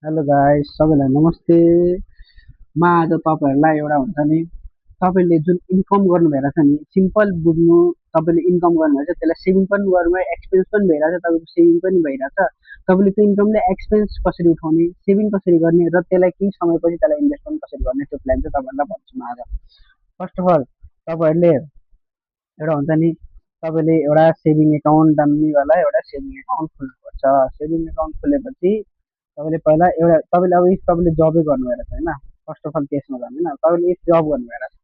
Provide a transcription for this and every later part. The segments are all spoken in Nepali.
हेलो गाइस, सबैलाई नमस्ते। म आज तपाईँहरूलाई एउटा हुन्छ नि, तपाईँले जुन इन्कम गर्नुभइरहेछ नि, सिम्पल बुझ्नु। तपाईँले इन्कम गर्नुभएछ, त्यसलाई सेभिङ पनि गर्नुभयो, एक्सपेन्स पनि भइरहेछ, तपाईँको सेभिङ पनि भइरहेछ। तपाईँले त्यो इन्कमले एक्सपेन्स कसरी उठाउने, सेभिङ कसरी गर्ने र त्यसलाई केही समयपछि त्यसलाई इन्भेस्टमेन्ट कसरी गर्ने, त्यो प्लान चाहिँ तपाईँहरूलाई भन्छु म आज। फर्स्ट अफ अल तपाईँहरूले एउटा हुन्छ नि, तपाईँले एउटा सेभिङ एकाउन्ट दाम्मीवाला एउटा सेभिङ एकाउन्ट खोल्नुपर्छ। सेभिङ एकाउन्ट खोलेपछि तपाईँले पहिला एउटा तपाईँले अब इफ तपाईँले जबै गर्नुभएर छ होइन, फर्स्ट अफ अल त्यसमा जाने होइन। तपाईँले इफ जब गर्नुभएर छ,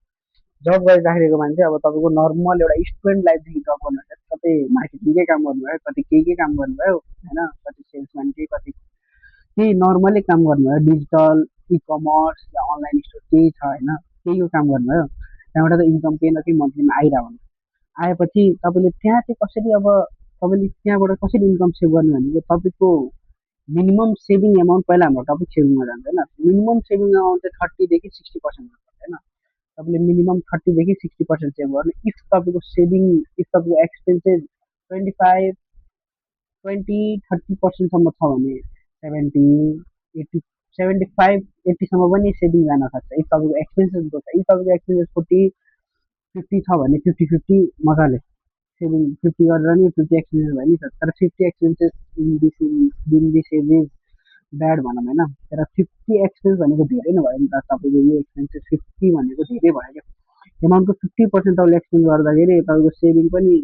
जब गरिराखेको मान्छे अब तपाईँको नर्मल एउटा स्टुडेन्ट लाइफदेखि जब गर्नुभएको छ, कतै मार्केटिङकै काम गर्नुभयो, कति के काम गर्नुभयो होइन, कति सेल्सम्यान के कति केही नर्मली काम गर्नुभयो, डिजिटल इकमर्स या अनलाइन स्टोर केही छ होइन, केहीको काम गर्नुभयो, त्यहाँबाट त इन्कम केही न केही मन्थलीमा आइरहेको हुन्छ। आएपछि तपाईँले त्यहाँ चाहिँ कसरी अब तपाईँले त्यहाँबाट कसरी इन्कम सेभ गर्नु भनेको तपाईँको मिनिमम सेभिङ एमाउन्ट पहिला हाम्रो टपिक सेभिङमा जान्छ होइन। मिनिमम सेभिङ एमाउन्ट चाहिँ 30 देखि 60% हुन्छ होइन। तपाईँले मिनिमम 30 देखि 60% सेभ गर्नु। इफ तपाईँको सेभिङ, इफ तपाईँको एक्सपेन्सेस 25, 20, 30% छ भने 70, 80, 75, 80सम्म पनि सेभिङ जान सक्छ इफ तपाईँको एक्सपेन्सेसको छ। इफ तपाईँको एक्सपेन्सेस 40, 50 छ भने 50-50 मजाले सेभिङ 50 गरेर नि 50 एक्सपेन्सेस भयो नि त। तर 50 expenses in this age is bad भनौँ होइन। तर 50 एक्सपेन्स भनेको धेरै नै भयो नि त। तपाईँको यो एक्सपेन्सेस 50 भनेको धेरै भयो क्या। एमाउन्टको 50% तपाईँले एक्सपेन्स गर्दाखेरि तपाईँको सेभिङ पनि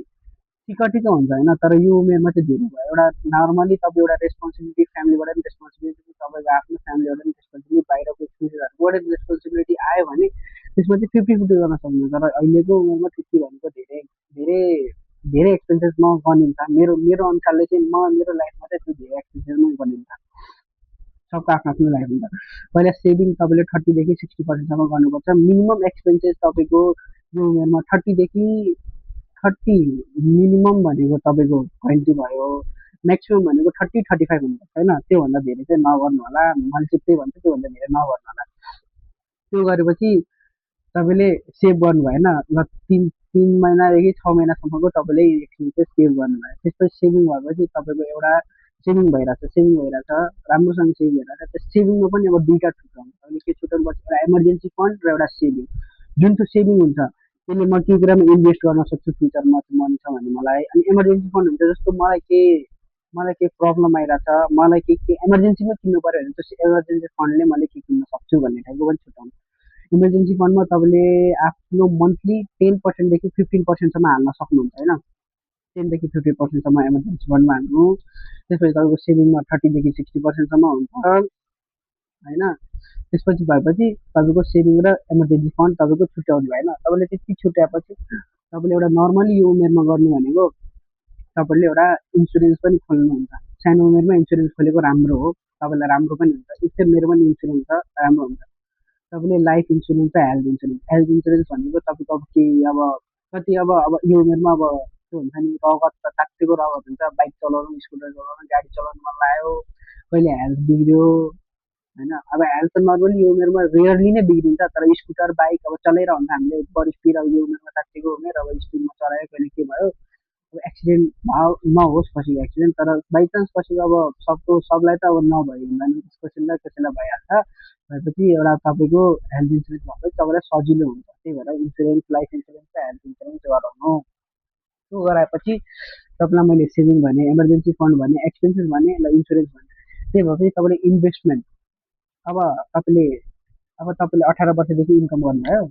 ठिक ठिक हुन्छ होइन। तर यो उमेरमा चाहिँ धेरै भयो। एउटा नर्मली तपाईँ एउटा रेस्पोन्सिबिलिटी, फ्यामिलीबाट पनि रेस्पोन्सिबिलिटी, तपाईँको आफ्नो फ्यामिलीबाट पनि रेस्पोन्सिबिलिटी, बाहिरको एक्सपेन्सेसहरूबाट रेस्पोन्सिबिलिटी आयो भने त्यसमा चाहिँ 50-50 गर्न सक्नुहुन्छ। तर अहिलेको उमेरमा 50 भनेको धेरै धेरै धेरै एक्सपेन्सेस नगनिन्छ। मेरो मेरो अनुसारले चाहिँ मेरो लाइफमा चाहिँ त्यो धेरै एक्सपेन्सेस नगनिन्छ। सबको आफ्नो आफ्नो लाइफ हुन्छ। पहिला सेभिङ तपाईँले 30 देखि 60%सम्म गर्नुपर्छ। मिनिमम एक्सपेन्सेस तपाईँको यो उमेरमा 30 देखि 30 मिनिमम भनेको तपाईँको 20 भयो, म्याक्सिमम् भनेको 30-35 हुन्छ होइन। त्योभन्दा धेरै चाहिँ नगर्नु होला। मैले चाहिँ त्यही भन्छु, त्योभन्दा धेरै नगर्नु होला। त्यो गरेपछि तपाईँले सेभ गर्नुभयो होइन, ल तिन तिन महिनादेखि 6 महिनासम्मको तपाईँले एक्सपेन्सेस सेभ गर्नुभयो। त्यसपछि सेभिङ भएपछि तपाईँको एउटा सेभिङ भइरहेछ, सेभिङ भइरहेछ, राम्रोसँग सेभिङ भइरहेछ। त्यो सेभिङमा पनि अब दुईवटा छुट्याउनु, तपाईँले के छुट्याउनुपर्छ, एउटा इमर्जेन्सी फन्ड र एउटा सेभिङ। जुन चाहिँ सेभिङ हुन्छ त्यसले म केही कुरामा इन्भेस्ट गर्न सक्छु फ्युचरमा, मनी छ भने मलाई। अनि इमर्जेन्सी फन्ड हुन्छ जस्तो मलाई के प्रब्लम आइरहेछ, मलाई के इमर्जेन्सीमा किन्नु पऱ्यो भने त्यो इमर्जेन्सी फन्डले मैले के किन्न सक्छु भन्ने टाइपको पनि छुट्याउनु। इमर्जेन्सी फन्डमा तपाईँले आफ्नो मन्थली 10%देखि 15%सम्म हाल्न सक्नुहुन्छ होइन। 10 देखि 15%सम्म इमर्जेन्सी फन्डमा हाल्नु। त्यसपछि तपाईँको सेभिङमा 30 देखि 60%सम्म हुन्छ होइन। त्यसपछि भएपछि तपाईँको सेभिङ र इमर्जेन्सी फन्ड तपाईँको छुट्याउनु भयो होइन। तपाईँले त्यति छुट्याएपछि तपाईँले एउटा नर्मली यो उमेरमा गर्नु भनेको तपाईँले एउटा इन्सुरेन्स पनि खोल्नुहुन्छ। सानो उमेरमा इन्सुरेन्स खोलेको राम्रो हो, तपाईँलाई राम्रो पनि हुन्छ। इफ मेरो पनि इन्सुरेन्स छ, राम्रो हुन्छ। तपाईँले लाइफ इन्सुरेन्स र हेल्थ इन्सुरेन्स, हेल्थ इन्सुरेन्स भनेको तपाईँको अब के अब कति अब यो उमेरमा अब त्यो हुन्छ नि, रगत त तात्तिएको रगत हुन्छ, बाइक चलाउनु, स्कुटर चलाउनु, गाडी चलाउनु मन लाग्यो, कहिले हेल्थ बिग्रियो होइन। अब हेल्थ त नर्मली यो उमेरमा रेयरली नै बिग्रिन्छ। तर स्कुटर बाइक अब चलाइरहन्छ हुन्छ हामीले बढी स्पिड, अब यो उमेरमा तात्तिएको उमेर, अब स्पिडमा चलायो कहिले के भयो, अब एक्सिडेन्ट नहोस् कसैको एक्सिडेन्ट। तर बाइचान्स कसैको अब सबलाई त अब नभई हुँदैन, कसैलाई कसैलाई भइहाल्छ। भएपछि एउटा तपाईँको हेल्थ इन्सुरेन्स भएपछि तपाईँलाई सजिलो हुन्छ। त्यही भएर इन्सुरेन्स, लाइफ इन्सुरेन्स र हेल्थ इन्सुरेन्स गराउनु। त्यो गराएपछि तपाईँलाई मैले सेभिङ भने, इमर्जेन्सी फन्ड भने, एक्सपेन्सेस भने, ल इन्सुरेन्स भने। त्यही भएपछि तपाईँले इन्भेस्टमेन्ट, अब तपाईँले अब तपाईँले 18 वर्षदेखि इन्कम गर्नुभयो,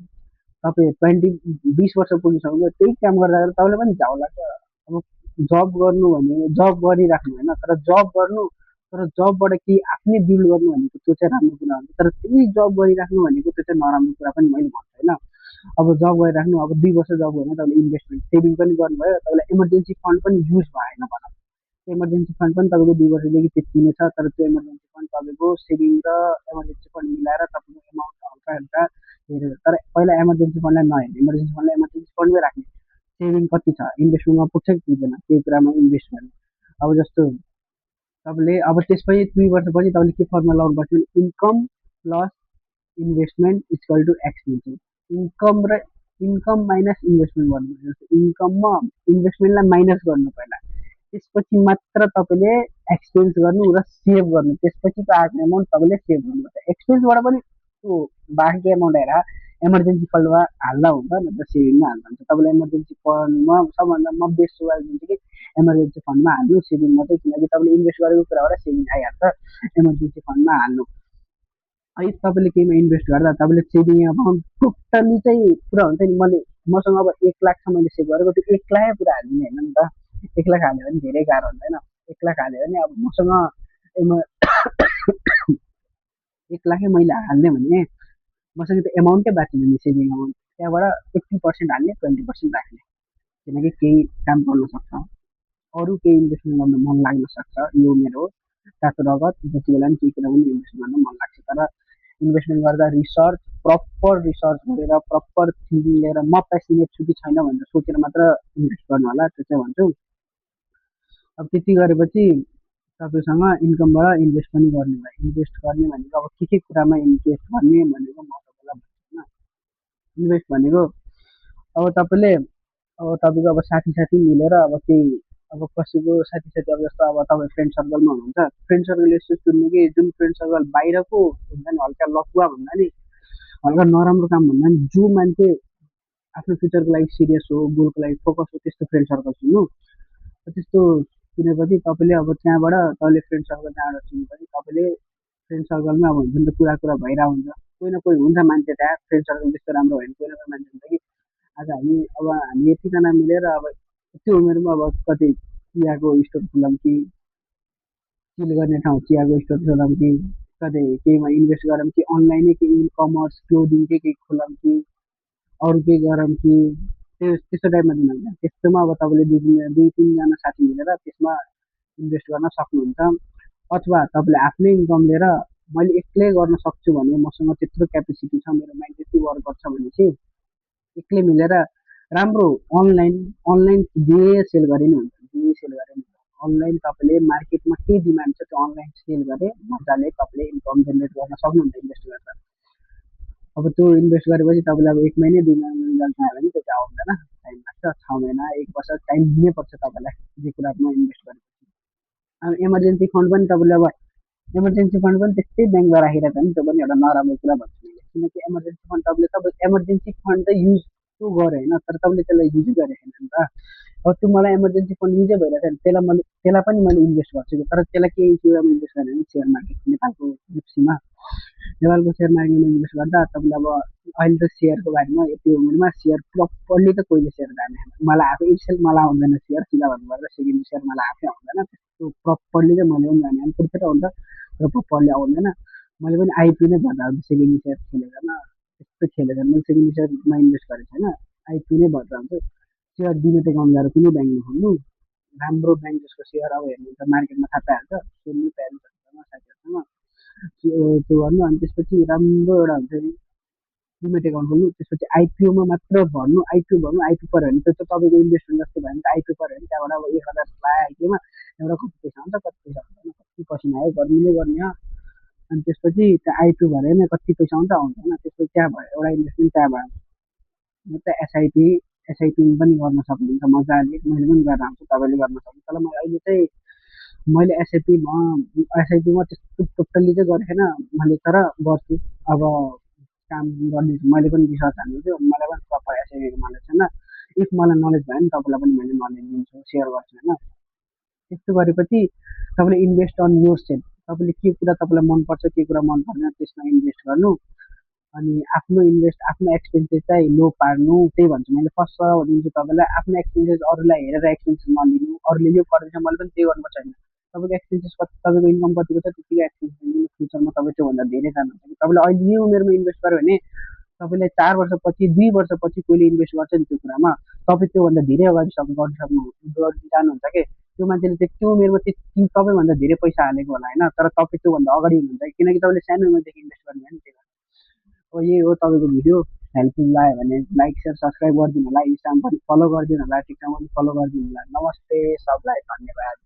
तपाईँ 20 वर्ष पुगिसक्नुभयो, त्यही काम गर्दा गर्दा तपाईँलाई पनि झ्याउ लाग्छ। अब जब गर्नु भने जब गरिराख्नु होइन, तर जब गर्नु, तर जबबाट केही आफ्नै बिल्ड गर्नु भनेको त्यो चाहिँ राम्रो कुरा हुन्छ। तर त्यही जब गरिराख्नु भनेको त्यो चाहिँ नराम्रो कुरा पनि मैले भन्छु होइन। अब जब गरिराख्नु, अब 2 वर्ष जब गर्नु, तपाईँले इन्भेस्टमेन्ट सेभिङ पनि गर्नुभयो, तपाईँलाई इमर्जेन्सी फन्ड पनि युज भएन भनौँ। त्यो इमर्जेन्सी फन्ड पनि तपाईँको 2 वर्षदेखि त्यति नै छ। तर त्यो इमर्जेन्सी फन्ड तपाईँको सेभिङ र इमर्जेन्सी फन्ड मिलाएर तपाईँको एमाउन्ट हल्का हल्का धेरै हो। तर पहिला इमर्जेन्सी फन्डलाई नहेर्ने, इमर्जेन्सी फन्डलाई इमर्जेन्सी फन्डमै राख्ने। सेभिङ कति छ, इन्भेस्टमेन्टमा पुग्छ कि पुग्दैन, त्यही कुरामा इन्भेस्ट गर्ने। अब जस्तो तपाईँले अब त्यसपछि 2 वर्षपछि तपाईँले के फर्मुला लगाउनुपर्छ भने income plus investment equal to expenses. Income र इन्कम माइनस इन्भेस्टमेन्ट गर्नुपर्छ। जस्तो इन्कममा इन्भेस्टमेन्टलाई माइनस गर्नु पहिला, त्यसपछि मात्र तपाईँले एक्सपेन्स गर्नु र सेभ गर्नु, त्यसपछिको आएको एमाउन्ट तपाईँले सेभ गर्नुपर्छ। एक्सपेन्सबाट पनि त्यो बाँकी एमाउन्ट हेरेर इमर्जेन्सी फन्डमा हाल्दा हुन्छ, नत्र सेभिङमा हाल्दा हुन्छ। तपाईँलाई इमर्जेन्सी फन्डमा सबभन्दा म बेस्ट सुझाव दिन्छु कि इमर्जेन्सी फन्डमा हाल्नु, सेभिङ मात्रै, किनकि तपाईँले इन्भेस्ट गरेको कुराबाट सेभिङ आइहाल्छ। इमर्जेन्सी फन्डमा हाल्नु, है तपाईँले केहीमा इन्भेस्ट गर्दा तपाईँले सेभिङ एकाउन्ट टोटल्ली चाहिँ पुरा हुन्छ नि। मसँग अब 1 लाख छ मैले सेभ गरेको, त्यो 1 लाखै पुरा हालिदिने होइन नि त। 1 लाख हाल्यो भने धेरै गाह्रो हुन्छ होइन। 1 लाख हाल्यो भने अब मसँग एम 1 लाखै मैले हाल्ने भने मसँग त्यो एमाउन्टै बाँच्दैन नि, सेभिङ एमाउन्ट। त्यहाँबाट 80% हाल्ने, 20% राख्ने, किनकि केही काम पर्न सक्छ, अरू केही इन्भेस्टमेन्ट गर्न मन लाग्न सक्छ। यो मेरो तातो रगत, जति बेला पनि केही कुरा पनि इन्भेस्ट गर्न मन लाग्छ। तर इन्भेस्टमेन्ट गर्दा रिसर्च, प्रपर रिसर्च गरेर, प्रपर थिङ्किङ लिएर म पेसिनेट छु कि छैन भनेर सोचेर मात्र इन्भेस्ट गर्नु होला, त्यो चाहिँ भन्छु। अब त्यति गरेपछि तपाईँसँग इन्कमबाट इन्भेस्ट पनि गर्नु भयो। इन्भेस्ट गर्ने भनेको अब के कुरामा इन्भेस्ट गर्ने भनेको म तपाईँलाई भन्छु होइन। इन्भेस्ट भनेको अब तपाईँले अब तपाईँको अब साथी मिलेर अब केही, अब कसैको साथी अब जस्तो अब तपाईँ फ्रेन्ड सर्कलमा हुनुहुन्छ, फ्रेन्ड सर्कल यस्तो सुन्नु कि जुन फ्रेन्ड सर्कल बाहिरको हुन्छ नि, हल्का लफुवा भन्दा नि, हल्का नराम्रो काम भन्दा नि, जो मान्छे आफ्नो फ्युचरको लागि सिरियस हो, गोलको लागि फोकस हो, त्यस्तो फ्रेन्ड सर्कल सुन्नु। त्यस्तो सुनेपछि तपाईँले अब त्यहाँबाट तपाईँले फ्रेन्ड सर्कल जहाँबाट सुनेपछि तपाईँले फ्रेन्ड सर्कलमा अब हुन्छ नि त, कुरा भइरहेको हुन्छ। कोही न कोही हुन्छ मान्छे, त्यहाँ फ्रेन्ड सर्कल त्यस्तो राम्रो होइन, कोही न कोही मान्छे हुन्छ कि आज हामी यतिजना मिलेर अब त्यो उमेरमा अब कतै चियाको स्टोर खोलौँ कि, चिल गर्ने ठाउँ चियाको स्टोर खोलौँ कि, कतै केहीमा इन्भेस्ट गरौँ कि, अनलाइनै केही कमर्स क्लोदिङ केही खोलौँ कि, अरू केही गरौँ कि, त्यस्तो टाइपमा दिनुहुन्छ। त्यस्तोमा अब तपाईँले दुई तिनजना साथी मिलेर त्यसमा इन्भेस्ट गर्न सक्नुहुन्छ। अथवा तपाईँले आफ्नै इन्कम लिएर मैले एक्लै गर्न सक्छु भने, मसँग त्यत्रो क्यापेसिटी छ, मेरो माइन्ड त्यति वर्क गर्छ भने चाहिँ एक्लै मिलेर राम्रो अनलाइन अनलाइन जे सेल गरे नि हुन्छ, जे सेल गरे नि हुन्छ। अनलाइन तपाईँले मार्केटमा के डिमान्ड छ त्यो अनलाइन सेल गरे मजाले तपाईँले इन्कम जेनेरेट गर्न सक्नुहुन्छ इन्भेस्ट गरेर। अब त्यो इन्भेस्ट गरेपछि तपाईँले अब 1 महिना 2 महिना रिजल्ट आयो भने त्यो चाहिँ आउँदैन, टाइम लाग्छ। 6 महिना 1 वर्ष टाइम दिनैपर्छ तपाईँलाई जे कुरामा इन्भेस्ट गरेपछि। अब इमर्जेन्सी फन्ड पनि तपाईँले अब इमर्जेन्सी फन्ड पनि त्यस्तै ब्याङ्कमा राखिरहेको छ भने त्यो पनि एउटा नराम्रो कुरा भन्छु मैले। किनकि इमर्जेन्सी फन्ड तपाईँ इमर्जेन्सी फन्ड चाहिँ युज त्यो गरे होइन, तर तपाईँले त्यसलाई युजै गरेको छैन नि त। अब त्यो मलाई इमर्जेन्सी फन्ड युजै भइरहेको छ भने त्यसलाई पनि मैले इन्भेस्ट गर्छु कि, तर त्यसलाई केही कुरामा इन्भेस्ट गरेँ भने सेयर मार्केट, नेपालको जिप्सीमा, नेपालको सेयर मार्केटमा इन्भेस्ट गर्दा तपाईँले अब अहिले त सेयरको बारेमा यति उमेरमा सेयर प्रपरली त कोहीले सेयर जाने, मलाई आफै एक्सेल मलाई आउँदैन सेयर, सिधा भन्नुपर्दा सेकेन्ड सेयर मलाई आफै आउँदैन। त्यस्तो प्रपरली चाहिँ मैले पनि जाने फुर्सद हुन्छ, र प्रपरली आउँदैन। मैले पनि आइपिओ नै भर्दा हुन्छ, सेकेन्ड सेयर खेलेर त्यस्तो खेलेर मैले सेकेन्ड सेयरमा इन्भेस्ट गरेको छैन, आइपिओ नै भर्दा हुन्छ। सेयर डिमेट एकाउन्ट गएर कुनै ब्याङ्कमा खोल्नु, राम्रो ब्याङ्क जसको सेयर अब हेर्नुहुन्छ मार्केटमा थाहा पाइहाल्छ, सोध्नु प्यारेन्ट्सहरूसँग साथीहरूसँग त्यो गर्नु। अनि त्यसपछि राम्रो एउटा हुन्छ नि डिमेट एकाउन्ट खोल्नु, त्यसपछि आइपिओमा मात्र भर्नु, आइपिओ पऱ्यो भने त्यो त तपाईँको इन्भेस्टमेन्ट जस्तो भयो भने त आइपिओ पऱ्यो भने त्यहाँबाट अब 1,000 लगायो आइपिओमा, त्यहाँबाट कति पैसा हुन्छ कति पैसा हुँदैन, कति पसिना आयो गर्नु गर्ने हो। अनि त्यसपछि त्यो आइपिओ भरे नै कति पैसा आउँछ आउँदैन, त्यसपछि त्यहाँ भयो एउटा इन्भेस्टमेन्ट, त्यहाँ भयो त एसआइपी पनि गर्न सक्नुहुन्छ मजाले। मैले पनि गरेर आउँछु, तपाईँले गर्न सक्नुहुन्छ। तर मैले अहिले चाहिँ मैले एसआइपीमा त्यस्तो टोटल्ली चाहिँ गरेको छैन मैले, तर गर्छु अब काम गर्दैछु। मैले पनि रिसर्च हाल्दैछु, मलाई पनि प्रपर एसआइपीको नलेज छैन। इफ मलाई नलेज भयो भने तपाईँलाई पनि मैले नलेज दिन्छु, सेयर गर्छु होइन। त्यस्तो गरेपछि तपाईँले इन्भेस्ट अन योर सेल्फ, तपाईँले के कुरा तपाईँलाई मनपर्छ के कुरा मन पर्दैन त्यसमा इन्भेस्ट गर्नु। अनि आफ्नो एक्सपेन्सेस चाहिँ लो पार्नु, त्यही भन्छु मैले। फर्स्ट दिन्छु तपाईँलाई, आफ्नो एक्सपेन्सेस अरूलाई हेरेर एक्सपेन्सेस नलिनु। अरूले यो गर्दैछ मैले पनि त्यही गर्नुपर्छ होइन। तपाईँको एक्सपेन्सेस कति, तपाईँको इन्कम कतिको छ त्यतिकै एक्सपेन्सेस लिनु, फ्युचरमा तपाईँ त्योभन्दा धेरै जानुहुन्छ। तपाईँले अहिले यो उमेरमा इन्भेस्ट गर्यो भने तपाईँले 4 वर्षपछि 2 वर्षपछि कोहीले इन्भेस्ट गर्छ नि त्यो कुरामा, तपाईँ त्योभन्दा धेरै अगाडि जानुहुन्छ कि। त्यो मान्छेले त्यो उमेरमा त्यो तपाईँभन्दा धेरै पैसा हालेको होला होइन, तर तपाईँ त्योभन्दा अगाडि हुनुहुन्छ किनकि तपाईँले सानो उमेरदेखि इन्भेस्ट गर्नु भयो नि त्यही भएर। अब यही हो तपाईँको भिडियो हेल्पफुल लाग्यो भने लाइक सेयर सब्सक्राइब गरिदिनु होला, इन्स्टामा पनि फलो गरिदिनु होला, टिकटकमा पनि फलो गरिदिनु होला। नमस्ते सबलाई, धन्यवाद।